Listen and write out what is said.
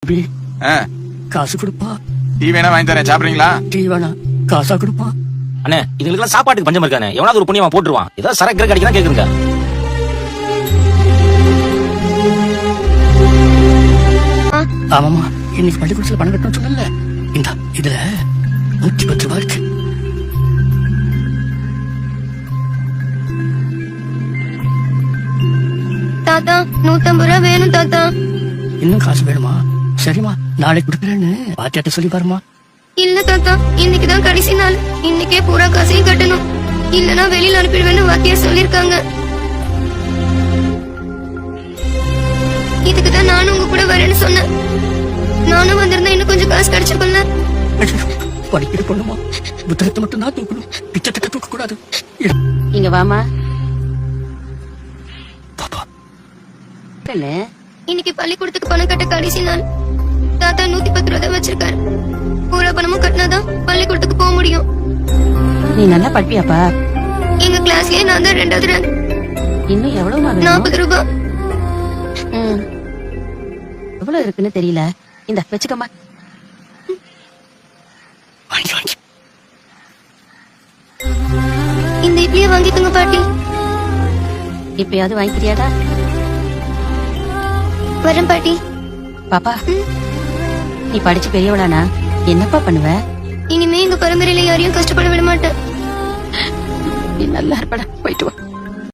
தம்பி காசு கொடுப்பா. டீ வேணா வாங்கி தரேன், சாப்பிடுறீங்களா? டீ வேணா, காசா கொடுப்பா. அண்ணே இதுங்களுக்கு சாப்பாட்டுக்கு பஞ்சம் இருக்கானே, எவனாவது ஒரு புண்ணியமா போட்டுருவான். ஏதாவது சரக்கு கிடைக்கலாம் கேக்குறீங்க. ஆமாமா, இன்னைக்கு பள்ளிக்கூடத்துல பணம் கட்டணும் சொன்னல, இந்த இதுல 110 ரூபாய் இருக்கு. தாத்தா 150 ரூபாய் வேணும் தாத்தா. இன்னும் காசு வேணுமா? சரிம்மா, நாளைக்கு கொடுக்குறேன்னு பாட்டியாட்ட சொல்லி பாருமா. இல்ல தாத்தா, இன்னைக்குதான் கடைசி நாள். இன்னைக்கே பூரா காசையும் கட்டணும், இல்லனா வெளியில அனுப்பிடுவேன்னு வாத்தியார் சொல்லிருக்காங்க. இதுக்குதான் நானும் உங்க கூட வரேன்னு சொன்னேன். நானும் வந்திருந்தா இன்னும் கொஞ்சம் காசு கிடைச்சிருக்கும்ல. படிக்கிற பொண்ணுமா, புத்தகத்தை மட்டும் தான் தூக்கணும், பிச்சை தூக்க கூடாது. இங்க வாமா. பாப்பா இன்னைக்கு பள்ளிக்கூடத்துக்கு பணம் கட்ட கடைசி நாள். தாத்தா 110 ரூபாய் வச்சிருக்காரு. பூரா பணமும் கட்டினாதான் பள்ளிக்கூடத்துக்கு போக முடியும். நீ நல்லா படிப்பியாப்பா? எங்க கிளாஸ்லயே நான் தான் 2வது ரேங்க். இன்னும் எவ்வளவு 40 ரூபாய். எவ்வளவு இருக்குன்னு தெரியல. இந்த வச்சுக்கம்மா. வாங்கி வாங்கி. இந்த இட்லியை வாங்கிக்கோங்க பாட்டி. இப்பயாவது வாங்கிக்கிறியாடா? வரேன் பாட்டி. பாப்பா, நீ படிச்சு பெரியவளானா என்னப்பா பண்ணுவ? இனிமே எங்க பரம்பரையில யாரையும் கஷ்டப்பட விட மாட்டேன். நீ நல்லா இருப்படா, போயிட்டு வா.